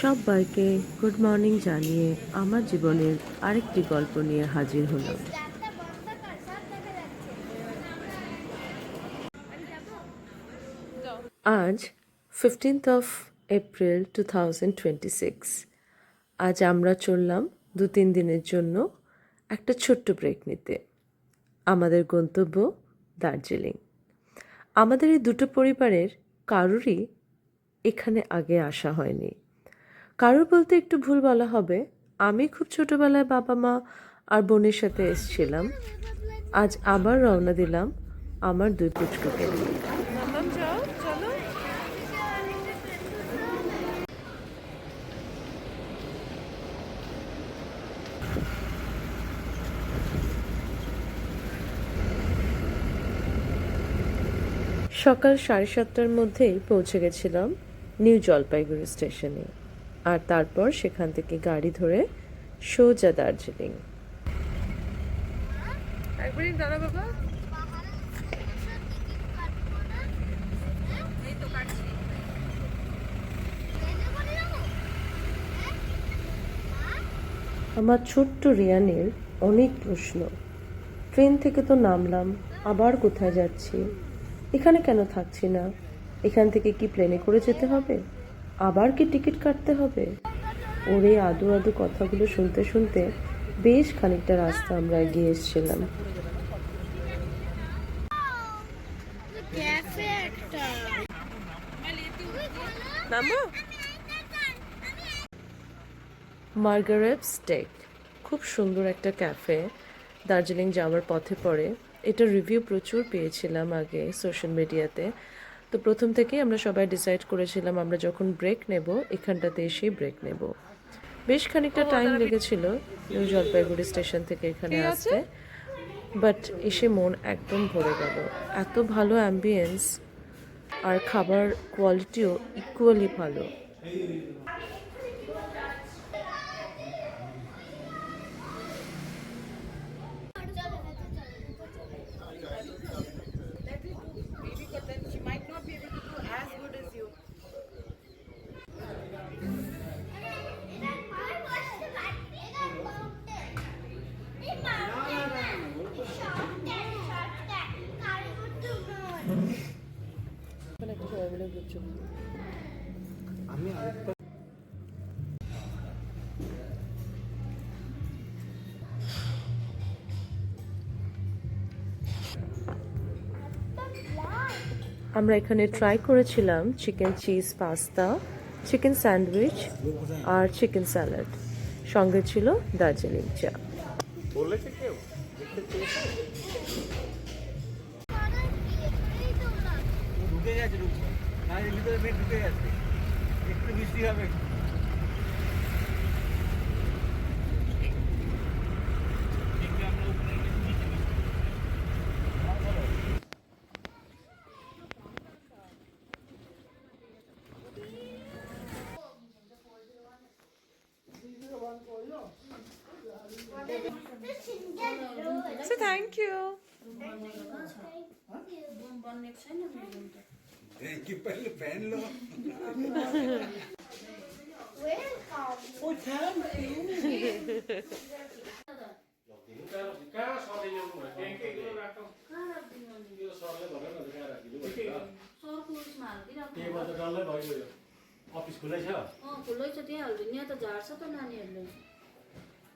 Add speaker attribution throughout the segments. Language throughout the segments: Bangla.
Speaker 1: সবাইকে গুড মর্নিং জানিয়ে আমার জীবনের আরেকটি গল্প নিয়ে হাজির হলাম। আজ 15th এপ্রিল 2026। আজ আমরা চললাম 2-3 দিনের জন্য একটা ছোট্ট ব্রেক নিতে। আমাদের গন্তব্য দার্জিলিং। আমাদের এই দুটো পরিবারের কারোরই এখানে আগে আসা হয়নি। কারোর বলতে একটু ভুল বলা হবে, আমি খুব ছোটবেলায় বাবা মা আর বোনের সাথে এসেছিলাম। আজ আবার রওনা দিলাম আমার দুই পুচকুকে নিয়ে। সকাল 7:30টার মধ্যেই পৌঁছে গেছিলাম নিউ জলপাইগুড়ি স্টেশনে, আর তারপর সেখান থেকে গাড়ি ধরে সোজা দার্জিলিং। আমার ছোট্ট রিয়ানের অনেক প্রশ্ন। ট্রেন থেকে তো নামলাম, আবার কোথায় যাচ্ছি, এখানে কেন থাকছি না, এখান থেকে কি প্লেনে করে যেতে হবে, আবার কি টিকিট কাটতে হবে। ওরে আদু আদু কথাগুলো শুনতে শুনতে বেশ খানিকটা রাস্তা আমরা এগিয়ে এসেছিলাম। মার্গারেট স্টেক, খুব সুন্দর একটা ক্যাফে, দার্জিলিং যাওয়ার পথে পড়ে। এটা রিভিউ প্রচুর পেয়েছিলাম আগে সোশ্যাল মিডিয়াতে। তো প্রথম থেকেই আমরা সবাই ডিসাইড করেছিলাম আমরা যখন ব্রেক নেব এখানটাতে এসেই ব্রেক নেব। বেশ খানিকটা টাইম লেগেছিল নিউ জলপাইগুড়ি স্টেশন থেকে এখানে আসতে, বাট এসে মন একদম ভরে গেল। এত ভালো অ্যাম্বিয়েন্স আর খাবার কোয়ালিটিও ইকুয়ালি ভালো। আমরা এখানে ট্রাই করেছিলাম chicken cheese pasta, chicken sandwich আর চিকেন স্যালাড, সঙ্গে ছিল দার্জিলিং চা। So thank you.
Speaker 2: पहले पहन लो।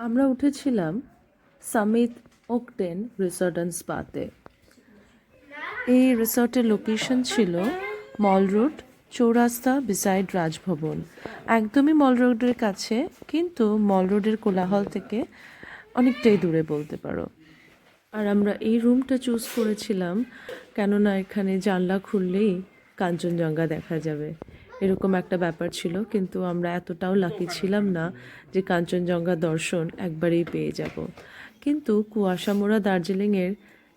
Speaker 1: আমরা উঠেছিলাম সামিত ওকটেন রিসর্ট অ্যান্ড স্পাতে। এই রিসর্টের লোকেশন ছিল মল রোড, চৌরাস্তা বিসাইড রাজভবন। একদমই মল রোডের কাছে, কিন্তু মল রোডের কোলাহল থেকে অনেকটাই দূরে বলতে পারো। আর আমরা এই রুমটা চুজ করেছিলাম কেননা এখানে জানলা খুললেই কাঞ্চনজঙ্ঘা দেখা যাবে, এরকম একটা ব্যাপার ছিল। কিন্তু আমরা এতটাও লাকি ছিলাম না যে কাঞ্চনজঙ্ঘা দর্শন একবারেই পেয়ে যাব। কিন্তু কুয়াশামোড়া দার্জিলিংয়ের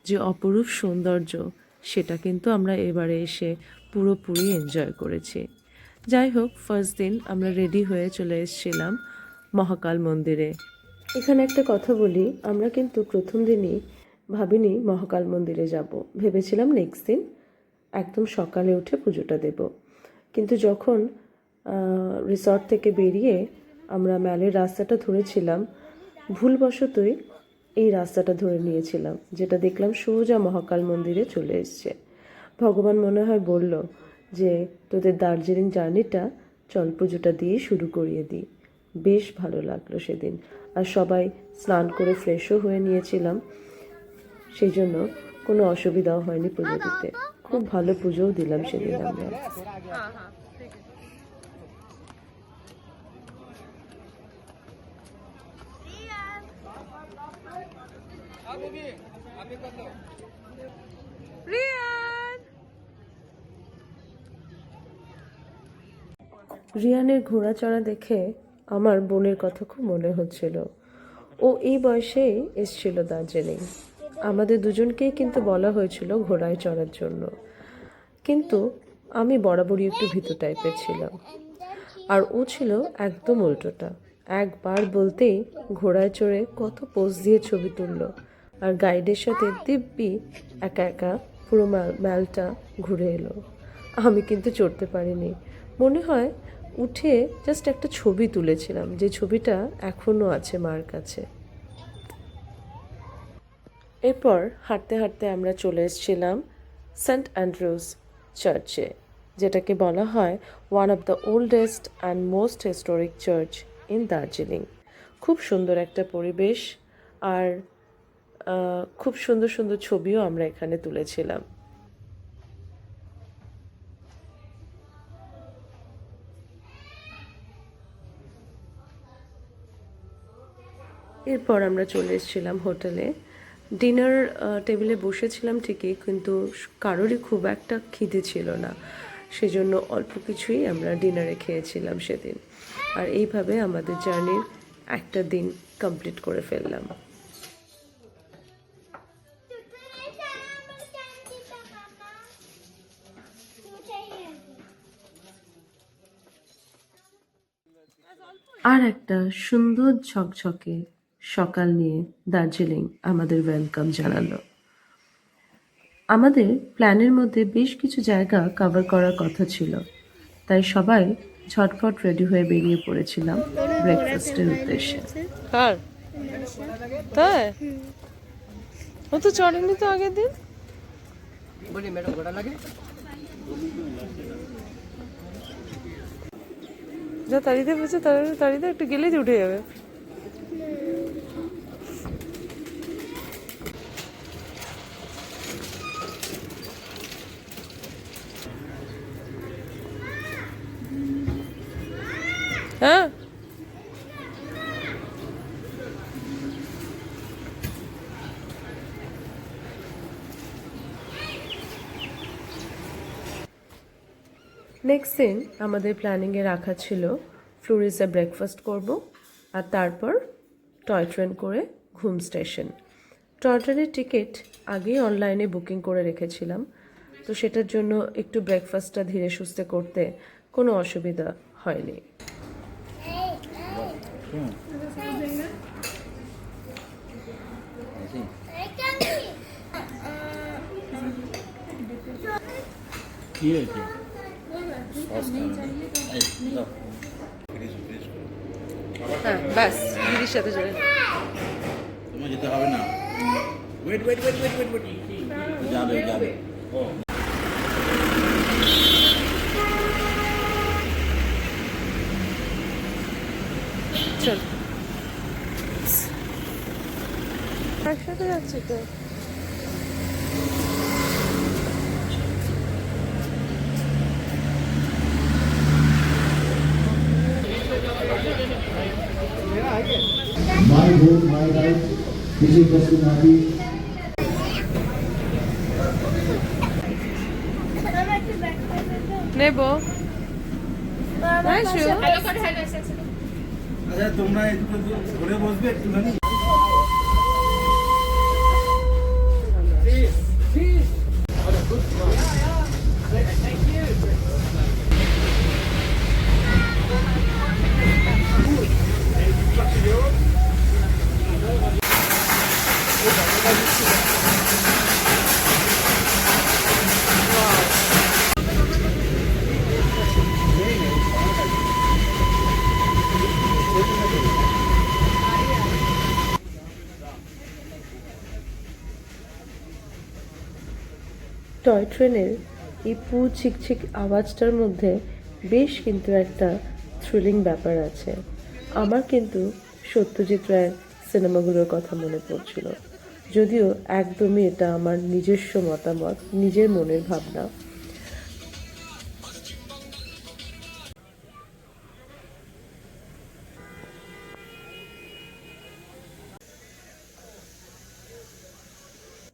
Speaker 1: যে অপরূপ সৌন্দর্য, সেটা কিন্তু আমরা এবারে এসে পুরোপুরি এনজয় করেছি। যাই হোক, ফার্স্ট দিন আমরা রেডি হয়ে চলে এসেছিলাম মহাকাল মন্দিরে। এখানে একটা কথা বলি, আমরা কিন্তু প্রথম দিনই ভাবিনি মহাকাল মন্দিরে যাব, ভেবেছিলাম নেক্সট দিন একদম সকালে উঠে পুজোটা দেব। কিন্তু যখন রিসর্ট থেকে বেরিয়ে আমরা ম্যালের রাস্তাটা ধরেছিলাম, ভুলবশতই এই রাস্তাটা ধরে নিয়েছিলাম, যেটা দেখলাম সোজা মহাকাল মন্দিরে চলে এসছে। ভগবান মনে হয় বলল যে তোদের দার্জিলিং জার্নিটা চল পুজোটা দিয়ে শুরু করিয়ে দিই। বেশ ভালো লাগলো সেদিন। আর সবাই স্নান করে ফ্রেশও হয়ে নিয়েছিলাম, সেই জন্য কোনো অসুবিধাও হয়নি পুজো দিতে। খুব ভালো পুজোও দিলাম সেদিন আমরা। রিয়ানের ঘোড়া চড়া দেখে আমার বোনের কথা খুব মনে হচ্ছিল। ও এই বয়সেই এসছিল দার্জিলিং। আমাদের দুজনকেই কিন্তু বলা হয়েছিল ঘোড়ায় চড়ার জন্য, কিন্তু আমি বরাবরই একটু ভীতু টাইপের ছিলাম, আর ও ছিল একদম উল্টোটা। একবার বলতেই ঘোড়ায় চড়ে কত পোজ দিয়ে ছবি তুললো, আর গাইডের সাথে দিব্যি একা একা পুরো ম্যালটা ঘুরে এলো। আমি কিন্তু চড়তে পারিনি, মনে হয় উঠে জাস্ট একটা ছবি তুলেছিলাম, যে ছবিটা এখনও আছে মার কাছে। এরপর হাঁটতে হাঁটতে আমরা চলে এসেছিলাম সেন্ট অ্যান্ড্রুজ চার্চে, যেটাকে বলা হয় one of the oldest and most historic church in Darjeeling. খুব সুন্দর একটা পরিবেশ, আর খুব সুন্দর সুন্দর ছবিও আমরা এখানে তুলেছিলাম। এরপর আমরা চলে এসেছিলাম হোটেলে। ডিনার টেবিলে বসেছিলাম ঠিকই, কিন্তু কারোরই খুব একটা খিদে ছিল না, সেজন্য অল্প কিছুই আমরা ডিনারে খেয়েছিলাম সেদিন। আর এইভাবে আমাদের জার্নির একটা দিন কমপ্লিট করে ফেললাম। আর একটা সুন্দর ঝকঝকে সকাল নিয়ে দার্জিলিং আমাদের ওয়েলকাম জানালো। আমাদের প্ল্যানের মধ্যে বেশ কিছু জায়গা কভার করার কথা ছিল, তাই সবাই ঝটফট রেডি হয়ে বেরিয়ে পড়েছিলাম ব্রেকফাস্টের উদ্দেশ্যে। কার তাই? ও তো চড়েনি তো আগের দিন। বলি ম্যাডাম ঘোড়া লাগে যা তাড়িতে পেয়েছে, তাড়িতে একটু গেলেই উঠে যাবে। হ্যাঁ, নেক্সট দিন আমাদের প্ল্যানিংয়ে রাখা ছিল ফ্লোরিসে ব্রেকফাস্ট করব, আর তারপর টয় ট্রেন করে ঘুম স্টেশন। টয় ট্রেনের টিকিট আগেই অনলাইনে বুকিং করে রেখেছিলাম, তো সেটার জন্য একটু ব্রেকফাস্টটা ধীরে সুস্থে করতে কোনো অসুবিধা হয়নি। হ্যাঁ ব্যাস, দিদির সাথে চলে
Speaker 2: তোমার যেতে হবে না। Wait wait wait wait wait wait যাবে যাবে।
Speaker 1: চল একসাথে যাচ্ছি তো।
Speaker 3: My vote, my right. Vijay Basudhari.
Speaker 1: নেব।
Speaker 2: আচ্ছা তোমরা একটু ঘুরে বসবে একটুখানি।
Speaker 1: টয় ট্রেনের এই পু ছিকছিক আওয়াজটার মধ্যে বেশ কিন্তু একটা থ্রিলিং ব্যাপার আছে। আমার কিন্তু সত্যজিৎ রায়ের সিনেমাগুলোর কথা মনে পড়ছিল, যদিও একদমই এটা আমার নিজস্ব মতামত, নিজের মনের ভাবনা।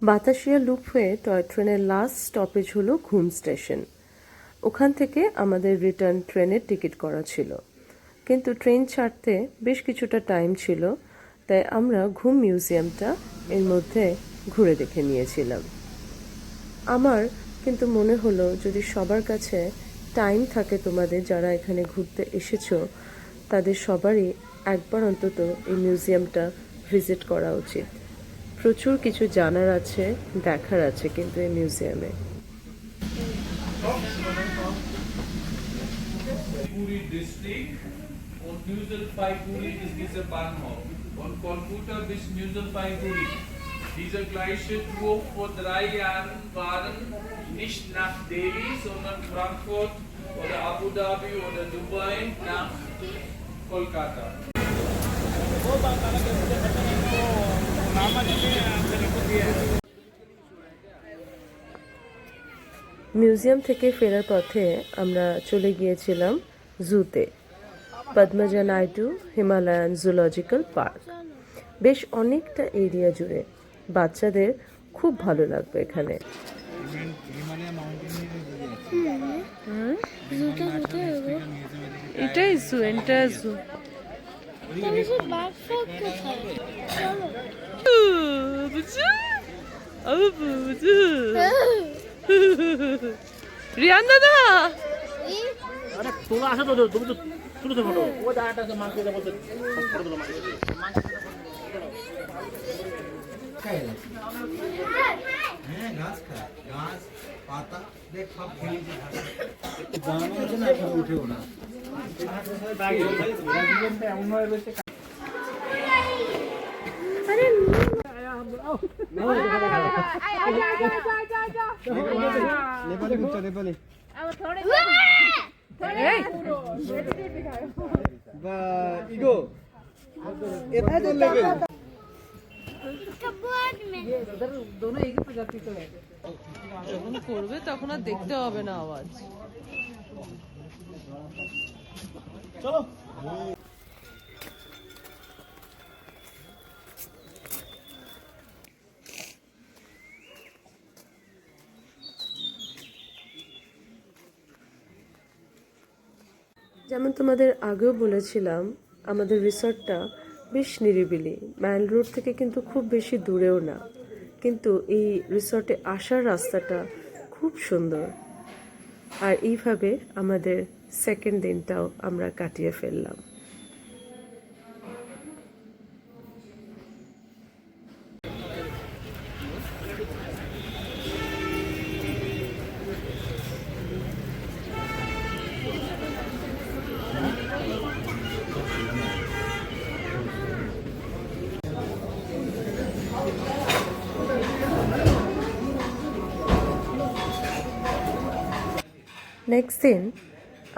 Speaker 1: বাতাসিয়া লুপ হয়ে টয় ট্রেনের লাস্ট স্টপেজ হলো ঘুম স্টেশন। ওখান থেকে আমাদের রিটার্ন ট্রেনের টিকিট করা ছিল, কিন্তু ট্রেন ছাড়তে বেশ কিছুটা টাইম ছিল, তাই আমরা ঘুম মিউজিয়ামটা এর মধ্যে ঘুরে দেখে নিয়েছিলাম। আমার কিন্তু মনে হলো যদি সবার কাছে টাইম থাকে, তোমাদের যারা এখানে ঘুরতে এসেছো তাদের সবারই একবার অন্তত এই মিউজিয়ামটা ভিজিট করা উচিত। প্রচুর কিছু জানার আছে, দেখার আছে কিন্তু এই মিউজিয়ামে।
Speaker 4: Puri district und Nüsel Puri ist dieser Bahnhof und Kolkata bis Nüsel Puri. Dieser gleiche Flug vor 3 Jahren waren nicht nach Delhi, sondern Frankfurt oder Abu Dhabi oder Dubai nach Kolkata.
Speaker 1: Museum থেকে ফেরার পথে আমরা চলে গিয়েছিলাম জুতে, Padmaja Naidu Himalayan zoological park. বেশ অনেকটা এরিয়া জুড়ে, বাচ্চাদের খুব ভালো লাগবে এখানে। এটাই জু, এটা জু। রিয়ান দাদা,
Speaker 2: আরে তোলা আছে তো, তুমি তো তুলে তো ফটো ওই জায়গাটাকে মার্ক করে বলতে ফটো তুলো মার্ক করে।
Speaker 5: হ্যাঁ গাছ খায়, গাছ পাতা দেখ সব খেয়ে জানো আছে না, এখন উঠেও না। নেপালি কুত্তা, নেপালি ইগো এত লেভেল।
Speaker 1: যখন করবে তখন আর দেখতে হবে না আওয়াজ।
Speaker 2: চলো
Speaker 1: যেমন তোমাদের আগেও বলেছিলাম, আমাদের রিসর্টটা বেশ নিরিবিলি, ম্যাল রোড থেকে কিন্তু খুব বেশি দূরেও না, কিন্তু এই রিসর্টে আসার রাস্তাটা খুব সুন্দর। আর এইভাবে আমাদের সেকেন্ড দিনটাও আমরা কাটিয়ে ফেললাম। নেক্সট দিন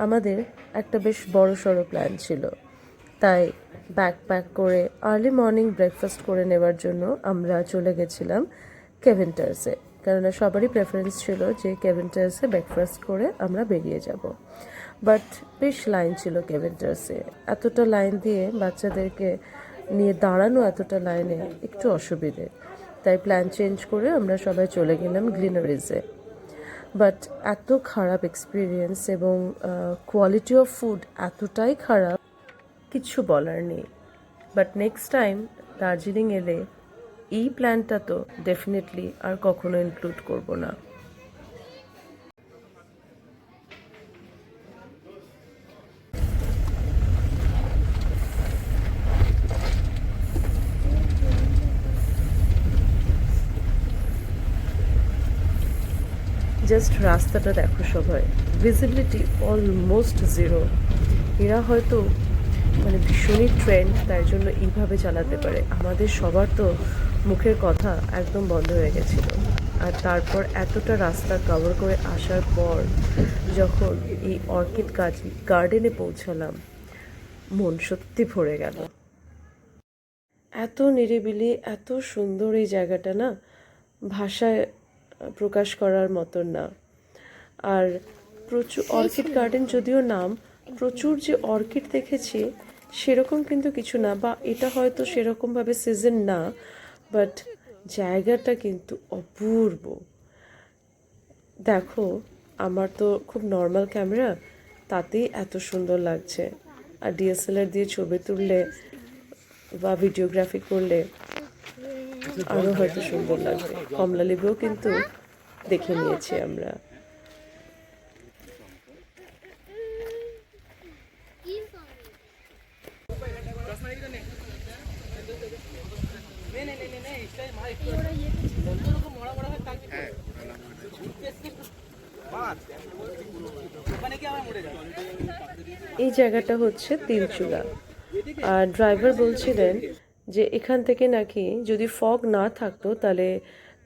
Speaker 1: আমাদের একটা বেশ বড় সড়ো প্ল্যান ছিল, তাই ব্যাকপ্যাক করে আর্লি মর্নিং ব্রেকফাস্ট করে নেওয়ার জন্য আমরা চলে গেছিলাম কেভেন্টার্সে, কেননা সবারই প্রেফারেন্স ছিল যে কেভেন্টার্সে ব্রেকফাস্ট করে আমরা বেরিয়ে যাব। বাট বেশ লাইন ছিল কেভেন্টার্সে, এতটা লাইন দিয়ে বাচ্চাদেরকে নিয়ে দাঁড়ানো এতটা লাইনে একটু অসুবিধে, তাই প্ল্যান চেঞ্জ করে আমরা সবাই চলে গেলাম গ্রিনারিজে। বাট এত খারাপ এক্সপিরিয়েন্স এবং কোয়ালিটি অফ ফুড এতটাই খারাপ, কিচ্ছু বলার নেই। বাট নেক্সট টাইম দার্জিলিং এলে এই প্ল্যানটা তো ডেফিনেটলি আর কখনো ইনক্লুড করব না। জাস্ট রাস্তাটা দেখো সবাই, ভিজিবিলিটি অলমোস্ট জিরো। এরা হয়তো মানে ভীষণই ট্রেন্ড, তাই জন্য এইভাবে চালাতে পারে। আমাদের সবার তো মুখের কথা একদম বন্ধ হয়ে গেছিলো। আর তারপর এতটা রাস্তা কভার করে আসার পর যখন এই অর্কিড গার্ডেনে পৌঁছালাম, মন সত্যি ভরে গেল। এত নিরিবিলি, এত সুন্দর এই জায়গাটা না, ভাষায় প্রকাশ করার মতন না। আর প্রচুর অর্কিড গার্ডেন যদিও নাম, প্রচুর যে অর্কিড দেখেছি সেরকম কিন্তু কিছু না, বা এটা হয়তো সেরকমভাবে সিজন না, বাট জায়গাটা কিন্তু অপূর্ব। দেখো, আমার তো খুব নর্মাল ক্যামেরা, তাতেই এত সুন্দর লাগছে, আর ডিএসএলআর দিয়ে ছবি তুললে বা ভিডিওগ্রাফি করলে আরও হয়তো সুন্দর লাগবে। কমলালেবুও কিন্তু দেখে নিয়েছি আমরা। এই জায়গাটা হচ্ছে তিলচুলা, আর ড্রাইভার বলছিলেন যে এখান থেকে নাকি যদি ফগ না থাকতো তাহলে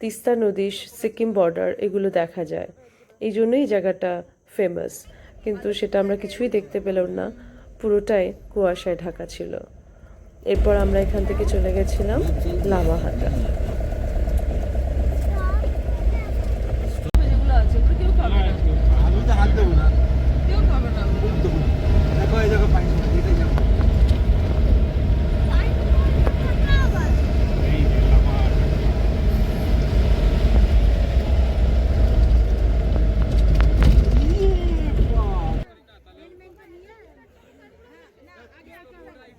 Speaker 1: তিস্তা নদী, সিকিম বর্ডার এগুলো দেখা যায়, এই জন্যই জায়গাটা ফেমাস। কিন্তু সেটা আমরা কিছুই দেখতে পেলাম না, পুরোটাই কুয়াশায় ঢাকা ছিল। এরপর আমরা এখান থেকে চলে গেছিলাম লামাহাটা।
Speaker 5: আমি তো হাত দেবো না, দেখো এই জায়গা পানি এটাই যাবো।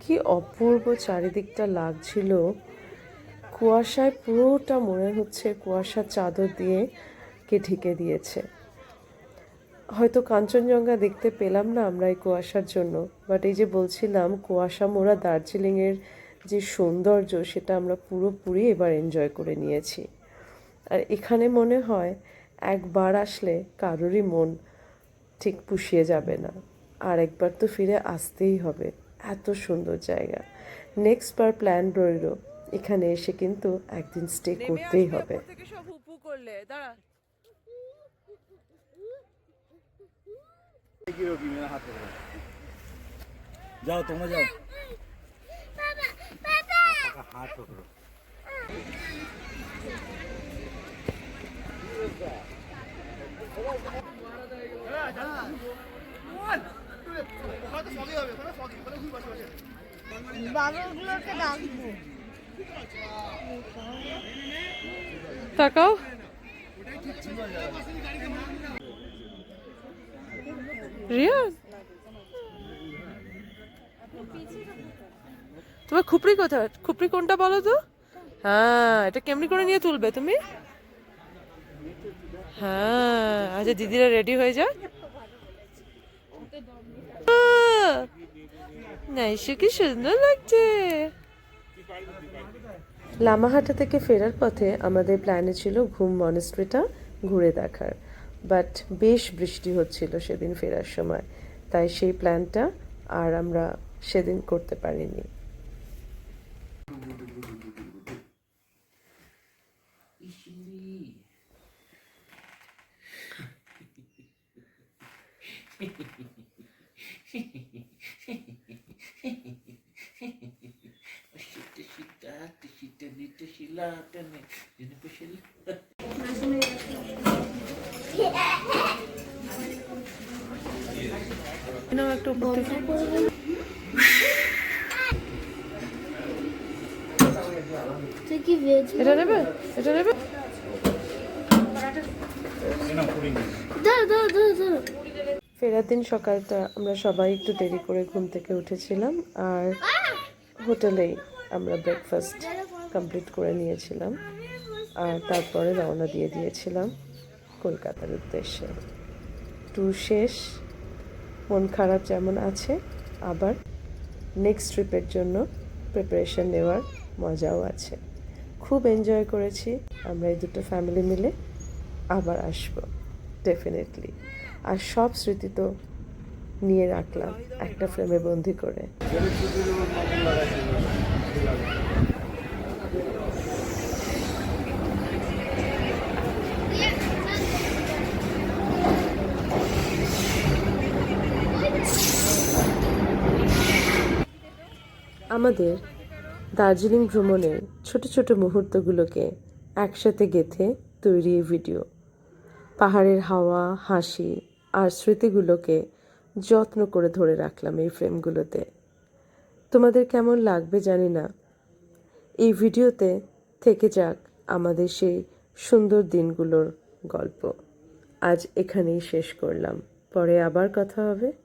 Speaker 1: কি অপূর্ব চারিদিকটা লাগছিল, কুয়াশায় পুরোটা মনে হচ্ছে কুয়াশার চাদর দিয়ে কে ঢেকে দিয়েছে। হয়তো কাঞ্চনজঙ্ঘা দেখতে পেলাম না আমরা এই কুয়াশার জন্য, বাট এই যে বলছিলাম কুয়াশা মোড়া দার্জিলিংয়ের যে সৌন্দর্য, সেটা আমরা পুরোপুরি এবার এনজয় করে নিয়েছি। আর এখানে মনে হয় একবার আসলে কারোরই মন ঠিক পুষিয়ে যাবে না, আর একবার তো ফিরে আসতেই হবে, এত সুন্দর জায়গা। নেক্সট বার প্ল্যান রইল, এখানে এসে কিন্তু একদিন স্টে করতেই হবে।
Speaker 5: যাও তোমরা যাও, হাত পকড়ো।
Speaker 6: বাবুগুলোকে ডাকবো।
Speaker 1: তাকাও, রিয়াজ তোমার খুপড়ি কোথায়? খুপড়ি কোনটা বলো তো? হ্যাঁ, এটা কেমনি করে নিয়ে তুলবে তুমি? হ্যাঁ, আচ্ছা দিদিরা রেডি হয়ে যায়। না, এসে কি সুন্দর লাগছে। লামাহাটা থেকে ফেরার পথে আমাদের প্ল্যানে ছিল ঘুম মনেস্ট্রিটা ঘুরে দেখার, বাট বেশ বৃষ্টি হচ্ছিল সেদিন ফেরার সময়, তাই সেই প্ল্যানটা আর আমরা সেদিন করতে পারিনি। একটা উপর থেকে এটা নেবে, এটা নেবে। ফেরার দিন সকালটা আমরা সবাই একটু দেরি করে ঘুম থেকে উঠেছিলাম, আর হোটেলেই আমরা ব্রেকফাস্ট কমপ্লিট করে নিয়েছিলাম, আর তারপরে রওনা দিয়ে দিয়েছিলাম কলকাতার উদ্দেশ্যে। ট্যুর শেষ, মন খারাপ যেমন আছে, আবার নেক্সট ট্রিপের জন্য প্রিপারেশন নেওয়ার মজাও আছে। খুব এনজয় করেছি আমরা এই দুটো ফ্যামিলি মিলে, আবার আসবো ডেফিনেটলি। আর সব স্মৃতি তো নিয়ে রাখলাম একটা ফ্রেমে বন্দি করে। আমাদের দার্জিলিং ভ্রমণের ছোট ছোট মুহূর্তগুলোকে একসাথে গেঁথে তৈরি এই ভিডিও। পাহাড়ের হাওয়া, হাসি আর স্মৃতিগুলোকে যত্ন করে ধরে রাখলাম এই ফ্রেমগুলোতে। তোমাদের কেমন লাগবে জানি না। এই ভিডিওতে থেকে যাক আমাদের সেই সুন্দর দিনগুলোর গল্প। আজ এখানেই শেষ করলাম, পরে আবার কথা হবে।